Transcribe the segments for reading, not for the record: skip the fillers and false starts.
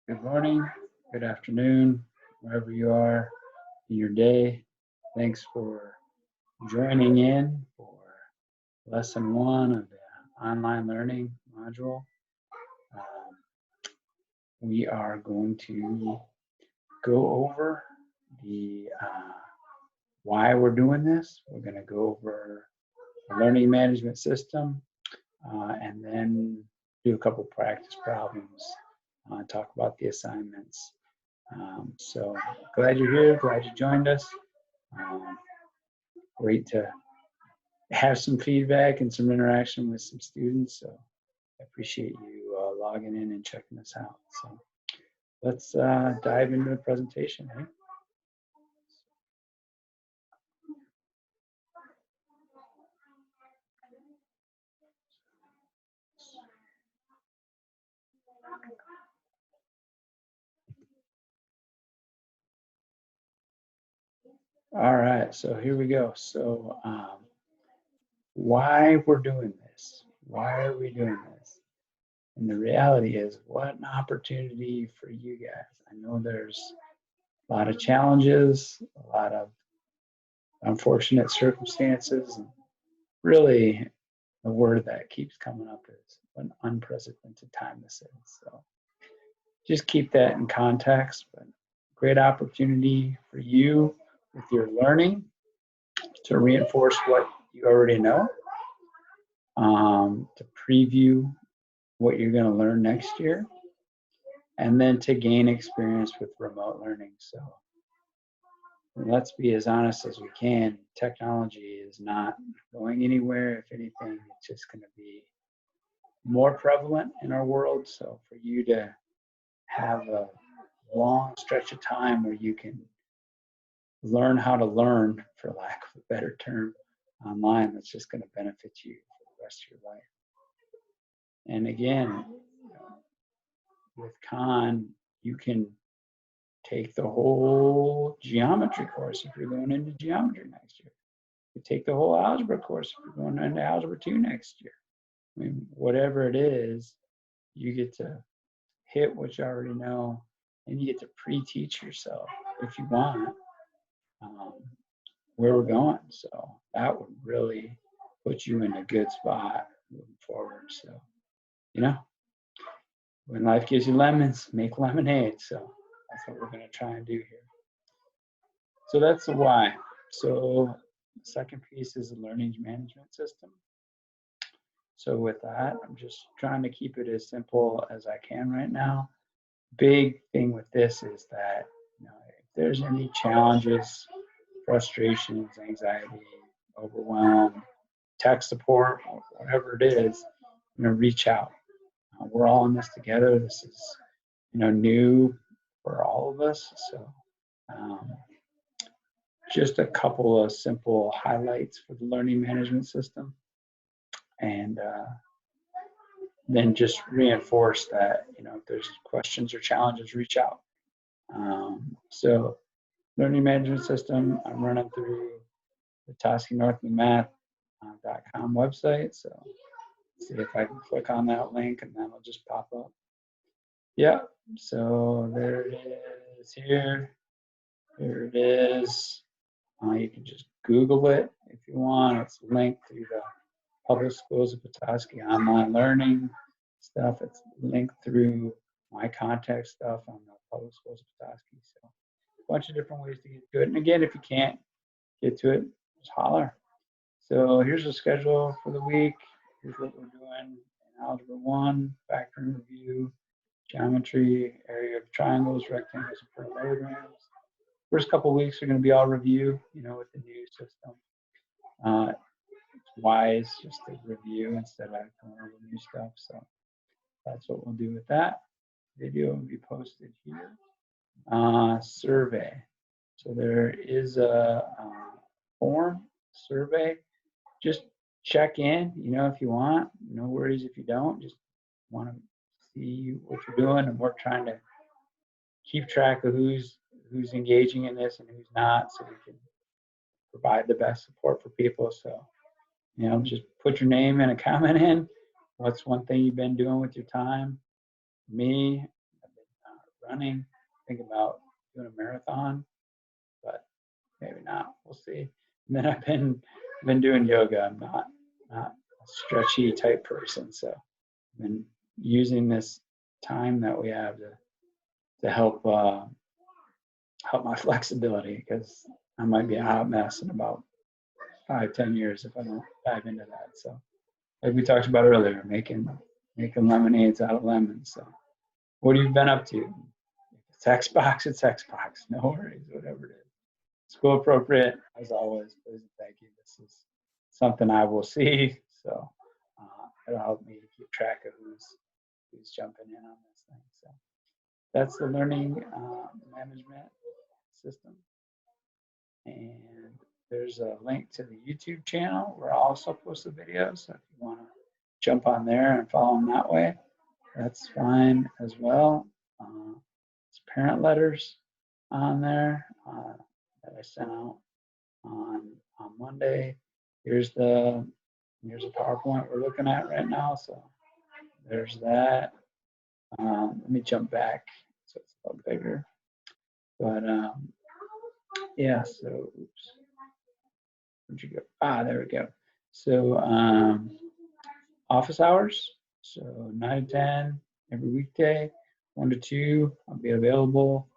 Good morning, good afternoon, wherever you are in your day. Thanks for joining in for lesson one of the online learning module. Um, we are going to go over the why we're doing this. We're going to go over the learning management system and then do a couple practice problems, talk about the assignments. So glad you're here, glad you joined us. Great to have some feedback and some interaction with some students. So I appreciate you logging in and checking us out. So let's dive into the presentation. Eh? All right, so here we go. So why we're doing this? Why are we doing this? And the reality is, what an opportunity for you guys. I know there's a lot of challenges, a lot of unfortunate circumstances, and really the word that keeps coming up is an unprecedented time this is. So just keep that in context, but great opportunity for you with your learning to reinforce what you already know, to preview what you're going to learn next year, and then to gain experience with remote learning. So let's be as honest as we can. Technology is not going anywhere. If anything, it's just going to be more prevalent in our world. So for you to have a long stretch of time where you can learn how to learn, for lack of a better term, online, that's just going to benefit you for the rest of your life. And again, with Khan, you can take the whole geometry course if you're going into geometry next year. You take the whole algebra course if you're going into algebra 2 next year. I mean, whatever it is, you get to hit what you already know, and you get to pre-teach yourself if you want where we're going. So that would really put you in a good spot moving forward. So, when life gives you lemons, make lemonade. So that's what we're going to try and do here. So that's the why. So the second piece is the learning management system. So with that, I'm just trying to keep it as simple as I can right now. Big thing with this is that if there's any challenges, frustrations, anxiety, overwhelm, tech support, or whatever it is, reach out. We're all in this together. This is new for all of us. So just a couple of simple highlights for the learning management system, and then just reinforce that if there's questions or challenges, reach out. So learning management system, I'm running through the ToskiNorthlandMath.com website. So see if I can click on that link and that'll just pop up. Yeah, so there it is here. Here it is. You can just Google it if you want. It's linked through the Public Schools of Petoskey online learning stuff. It's linked through my contact stuff on the Public Schools of Petoskey. So a bunch of different ways to get to it. And again, if you can't get to it, just holler. So here's the schedule for the week. Here's what we're doing in Algebra 1, factoring review, geometry, area of triangles, rectangles, and parallelograms. First couple of weeks are going to be all review, with the new system. It's wise just to review instead of going over new stuff. So that's what we'll do with that. Video will be posted here. Survey. So there is a form survey. Just check in, if you want. No worries if you don't. Just want to see what you're doing, and we're trying to keep track of who's engaging in this and who's not, so we can provide the best support for people. So, just put your name and a comment in. What's one thing you've been doing with your time? Me, I've been running, think about doing a marathon, but maybe not. We'll see. And then I've been doing yoga. I'm not a stretchy type person, so I've been using this time that we have to help my flexibility, because I might be a hot mess in about 5-10 years if I don't dive into that. So like we talked about earlier, making lemonades out of lemons. So what have you been up to? If it's Xbox, it's Xbox. No worries, whatever it is. School appropriate, as always. Please and thank you. This is something I will see, so it'll help me keep track of who's jumping in on this thing. So that's the learning management system. And there's a link to the YouTube channel where I also post the videos. So if you want to jump on there and follow them that way, that's fine as well. It's parent letters on there that I sent out on Monday. Here's a PowerPoint we're looking at right now. So there's that. Let me jump back so it's a little bigger. But yeah, so oops. Where'd you go? There we go. So office hours. So 9 to 10 every weekday, 1 to 2. I'll be available.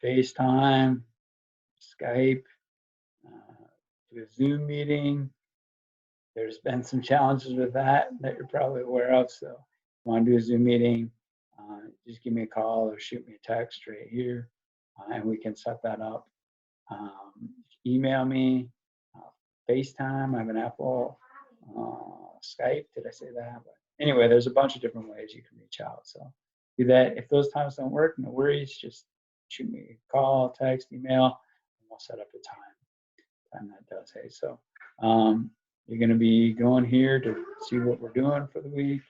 FaceTime, Skype, do a Zoom meeting. There's been some challenges with that you're probably aware of. So if you want to do a Zoom meeting, just give me a call or shoot me a text right here, and we can set that up. Email me, FaceTime. I have an Apple, Skype. Did I say that? But anyway, there's a bunch of different ways you can reach out. So do that. If those times don't work, no worries. Just shoot me a call, text, email, and we'll set up a time that does. Hey, so you're going to be going here to see what we're doing for the week,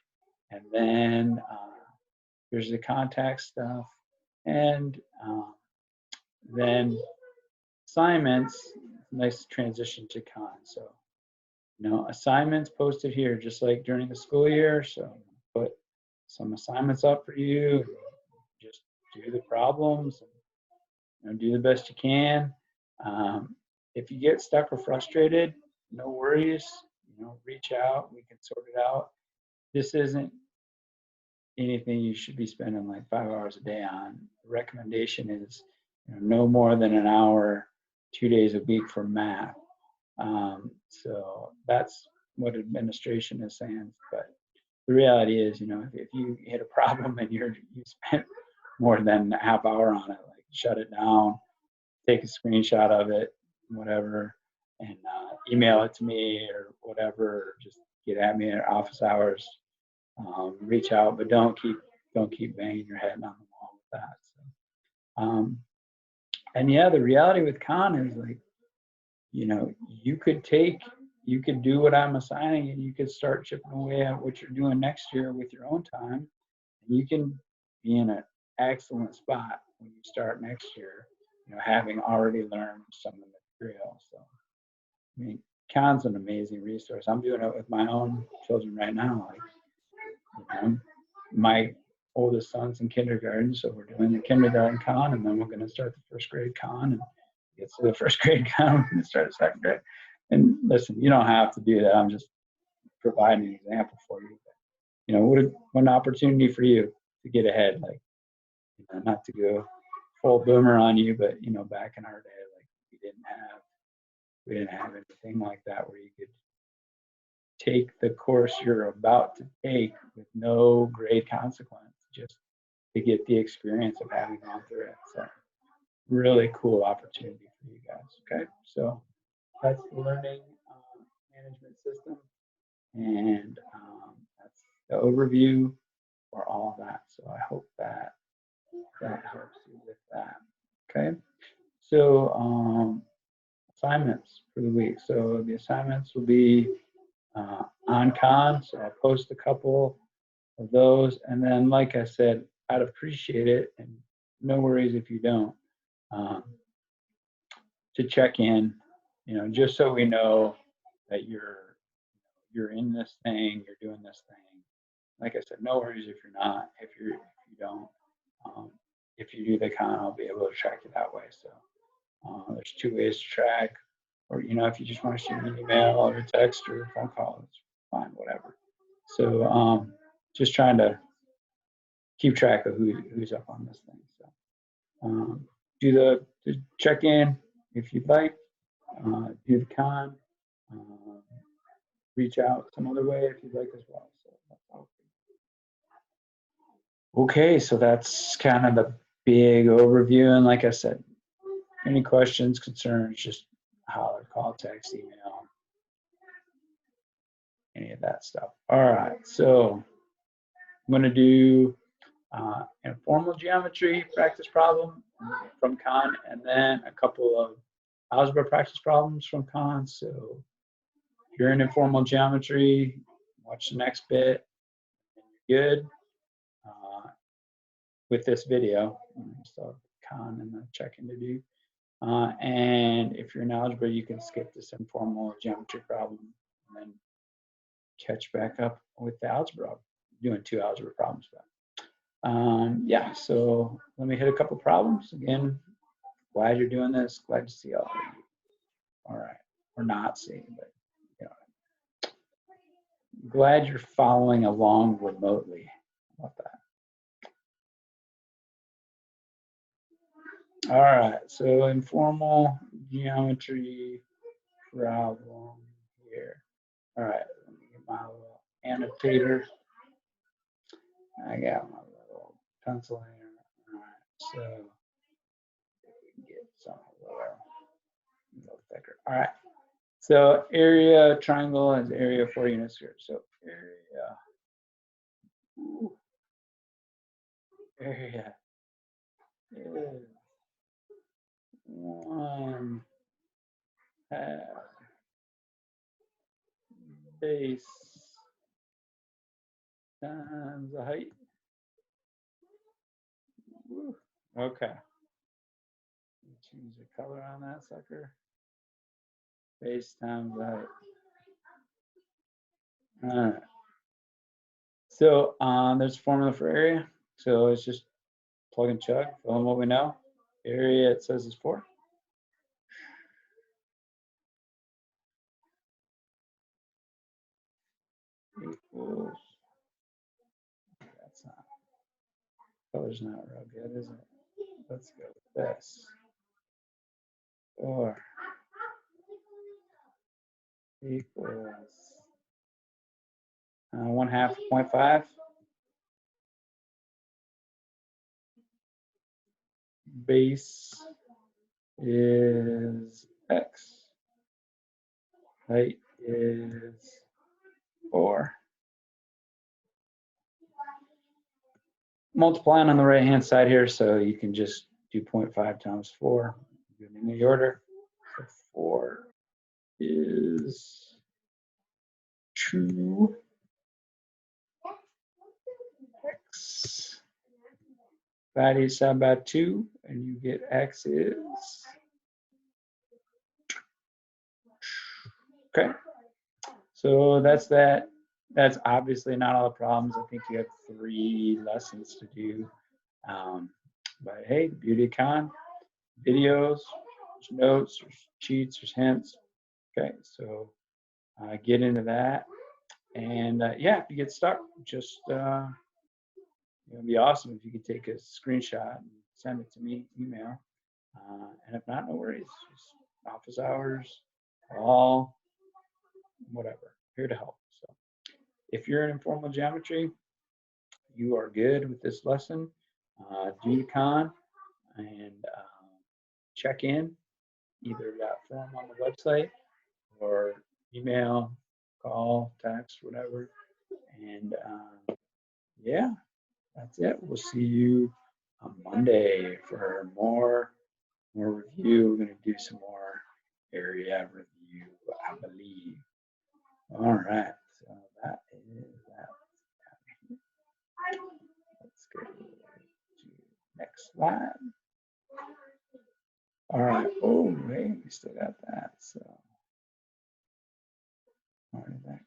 and then here's the contact stuff, and then assignments. Nice transition to Khan. So assignments posted here just like during the school year. So put some assignments up for you. Just do the problems and do the best you can. If you get stuck or frustrated, no worries. Reach out. We can sort it out. This isn't anything you should be spending like 5 hours a day on. The recommendation is no more than an hour, 2 days a week for math. So that's what administration is saying. But the reality is, if you hit a problem and you spent more than a half hour on it, like shut it down, take a screenshot of it, whatever, and email it to me or whatever, or just get at me at office hours. Reach out, but don't keep banging your head on the wall with that. So, and yeah, the reality with Khan is like, you could do what I'm assigning, and you could start chipping away at what you're doing next year with your own time. And you can be in an excellent spot when you start next year, having already learned some of the material. So, I mean, Khan's an amazing resource. I'm doing it with my own children right now. Like, my oldest son's in kindergarten, so we're doing the kindergarten Khan, and then we're going to start the first grade Khan, and get to the first grade Khan, we're going to start a second grade. And listen, you don't have to do that. I'm just providing an example for you. But, what an opportunity for you to get ahead. Like, not to go full boomer on you, but back in our day, like we didn't have anything like that where you could take the course you're about to take with no grade consequence, just to get the experience of having gone through it. So really cool opportunity for you guys. Okay, so that's the learning management system, and that's the overview for all of that. So I hope that helps you with that. Okay, so assignments for the week. So the assignments will be on Khan, so I'll post a couple of those, and then like I said, I'd appreciate it, and no worries if you don't, to check in, just so we know that you're in this thing, you're doing this thing. Like I said, no worries if you're not, if you don't. if you do the con, I'll be able to track you that way. So there's 2 ways to track, or if you just want to shoot an email or a text or a phone call, it's fine, whatever. So just trying to keep track of who's up on this thing. So do the check-in if you'd like, do the con, reach out some other way if you'd like as well. So that's all. Okay, so that's kind of the big overview. And like I said, any questions, concerns, just holler, call, text, email, any of that stuff. All right, so I'm going to do informal geometry practice problem from con, and then a couple of algebra practice problems from con. So if you're in informal geometry, watch the next bit, and you're good with this video. So con and the check-in to do. And if you're in algebra, you can skip this informal geometry problem and then catch back up with the algebra, doing 2 algebra problems. Yeah, so let me hit a couple problems. Again, glad you're doing this. Glad to see all of you. All right, or not seeing, but glad you're following along remotely. How about that? All right, so informal geometry problem here. All right, let me get my little annotator. I got my little pencil here. All right, so if we can get something a little thicker. All right, so area triangle is area 4 units here. So area is 1 half base times the height. Okay. Change the color on that sucker. Base times the height. All right. So there's a formula for area. So it's just plug and chug, fill in what we know. Area, it says, is 4. Equals, that's not, color's not real good, is it? Let's go with this. 4 equals 1/2 0.5. Base is x. Height is 4. Multiplying on the right hand side here, so you can just do 0.5 times 4 in the order. So 4 is 2 x. Divide side by 2, and you get x is, okay. So that's that. That's obviously not all the problems. I think you have 3 lessons to do. But hey, the beauty of con, videos, there's notes, there's cheats, there's hints. Okay, so get into that. And yeah, if you get stuck, just it'd be awesome if you could take a screenshot and send it to me, email. And if not, no worries. Just office hours, call, whatever. Here to help. So if you're in informal geometry, you are good with this lesson. Do the con and check in, either that form on the website or email, call, text, whatever. And yeah, that's it. We'll see you on Monday for more review. We're going to do some more area review, I believe. All right, so that is that. Let's go to next slide. All right. Oh, hey, we still got that. So, all right, that.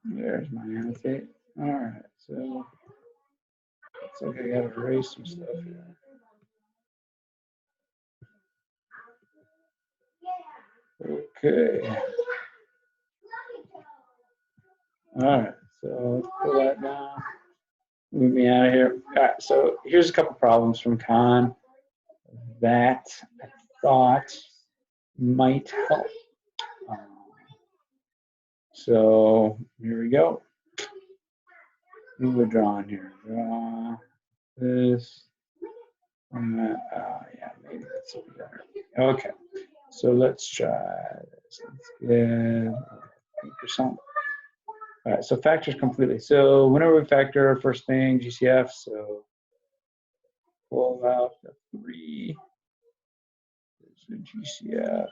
There's my annotate. All right, so looks like I got to erase some stuff here. Okay. All right, so let's pull that down. Move me out of here. All right, so here's a couple problems from Khan that I thought might help. So here we go. What we're drawing here. Draw this. Yeah, maybe that's better. Okay, so let's try this. Let's get 8%. All right, so factors completely. So whenever we factor, first thing, GCF, so pull out the 3. There's the GCF.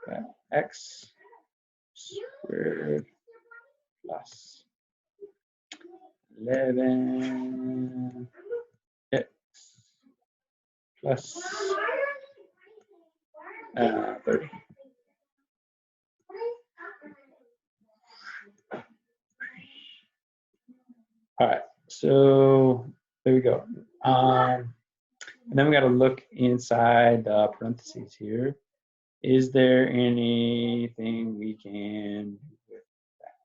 Got x squared plus 11 x plus 30. All right, so there we go. And then we got to look inside the parentheses here. Is there anything we can do with that?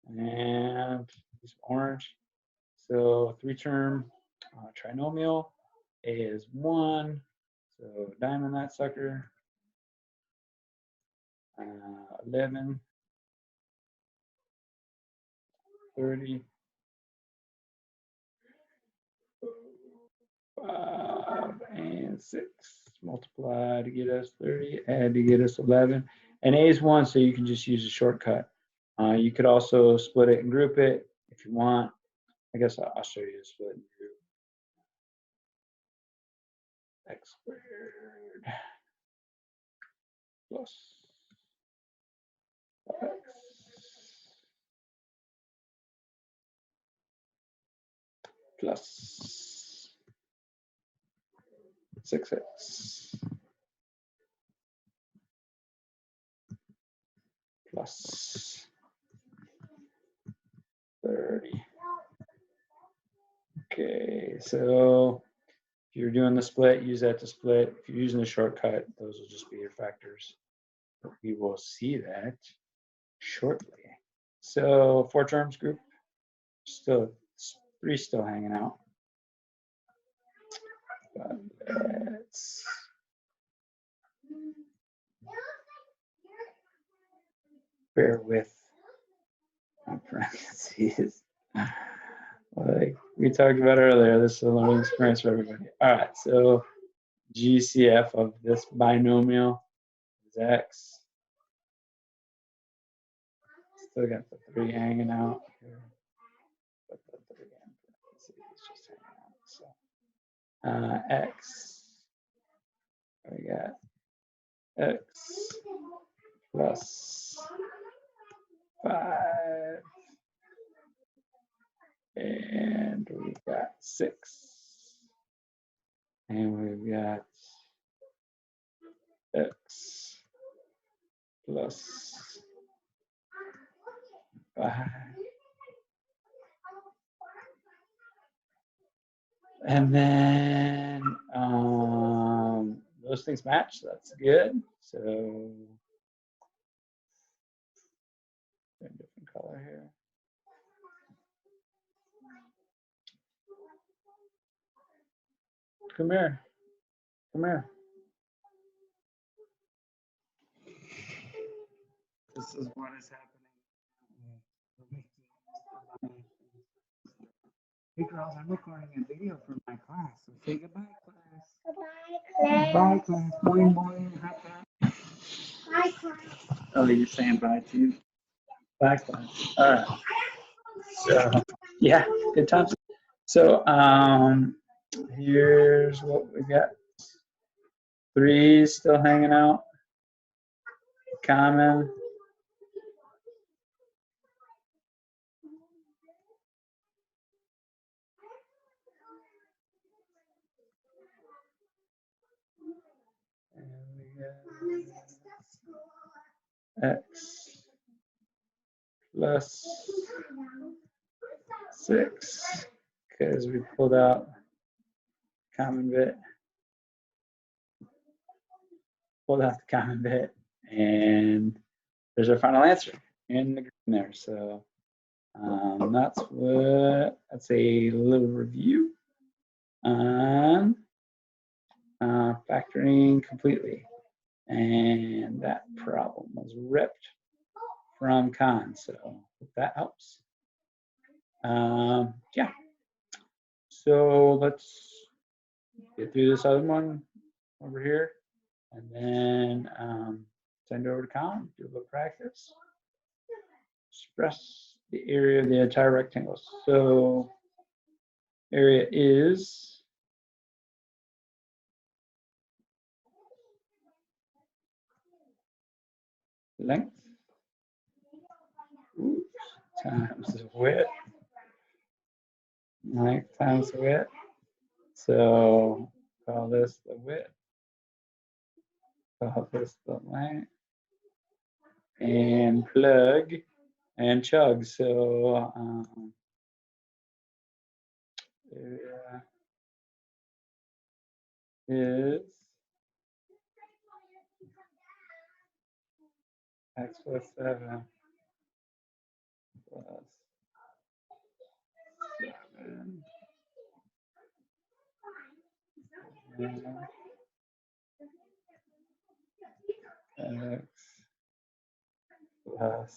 And use orange. So 3-term trinomial. A is 1. So diamond that sucker. 11, 30, 5, and 6. Multiply to get us 30, add to get us 11. And A is 1, so you can just use a shortcut. You could also split it and group it if you want. I guess I'll show you a split and group. X squared plus x plus 6x plus 30. Okay, so if you're doing the split, use that to split. If you're using a shortcut, those will just be your factors. But we will see that shortly. So 4 terms group, still 3 still hanging out. But let's bear with my parentheses. Like we talked about earlier, this is a learning experience for everybody. All right, so GCF of this binomial is x. Still got the 3 hanging out here. Put the 3 in parentheses, just hanging out. So x, we got x plus 5, and we got 6, and we've got x plus 5, and then those things match, so that's good. So a different color here. Come here. Come here. This is what is happening. Hey girls, I'm recording a video for my class, so say goodbye, class. Bye, Bye, class. Boing, boing. High five. Bye, class. Oh, you're saying bye too? Bye, class. All right. So, yeah, good times. So, here's what we got. 3 still hanging out. Common. And we got x plus 6, because we pulled out common bit. Pulled out the common bit, and there's our final answer in the green there. So that's a little review on factoring completely. And that problem was ripped from Khan. So hope that helps. Yeah. So let's get through this other one over here, and then send it over to Khan, do a little practice. Express the area of the entire rectangle. So area is length times the width. Length times the width. So call this the width. Call this the length. And plug and chug. So area is x plus 7 plus 7 x plus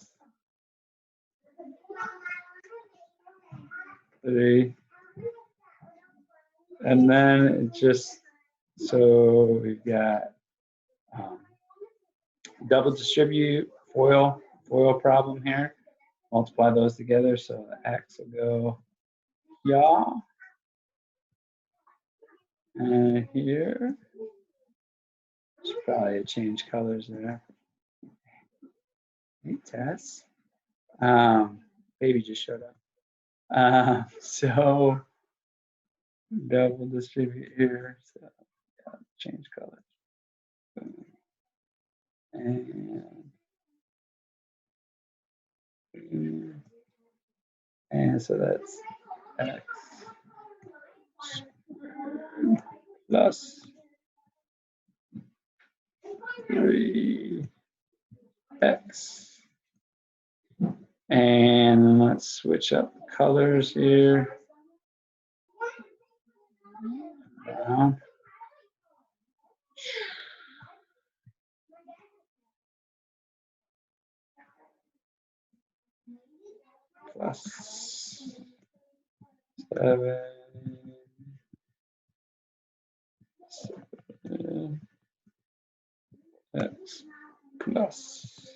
3. And then it just, so we've got double distribute FOIL problem here. Multiply those together, so the x will go yeah. And here, should probably change colors there. Hey, Tess. Baby just showed up. So double distribute here. So yeah, change colors. And so that's x squared plus 3x. And let's switch up the colors here. Brown. Plus 7. X plus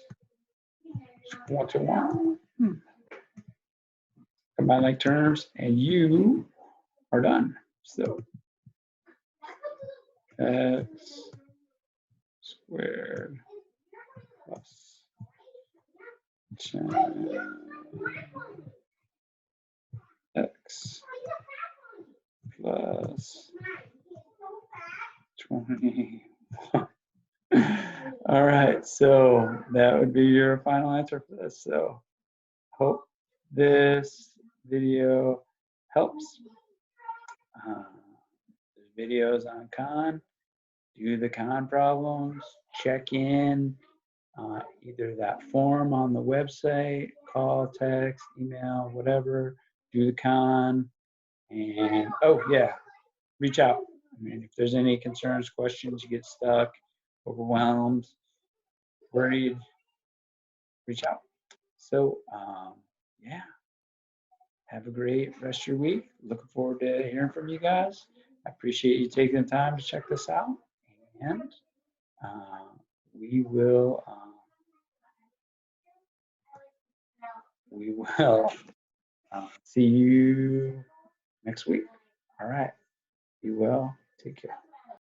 21. Combine like terms, and you are done. So x squared plus 10 x plus 21. All right, so that would be your final answer for this. So hope this video helps. There's videos on Khan. Do the Khan problems. Check in either that form on the website, call, text, email, whatever. Do the Khan, and oh yeah, reach out. I mean, if there's any concerns, questions, you get stuck, overwhelmed, worried, reach out. So yeah, have a great rest of your week. Looking forward to hearing from you guys. I appreciate you taking the time to check this out, and we will see you next week. All right, be well, take care.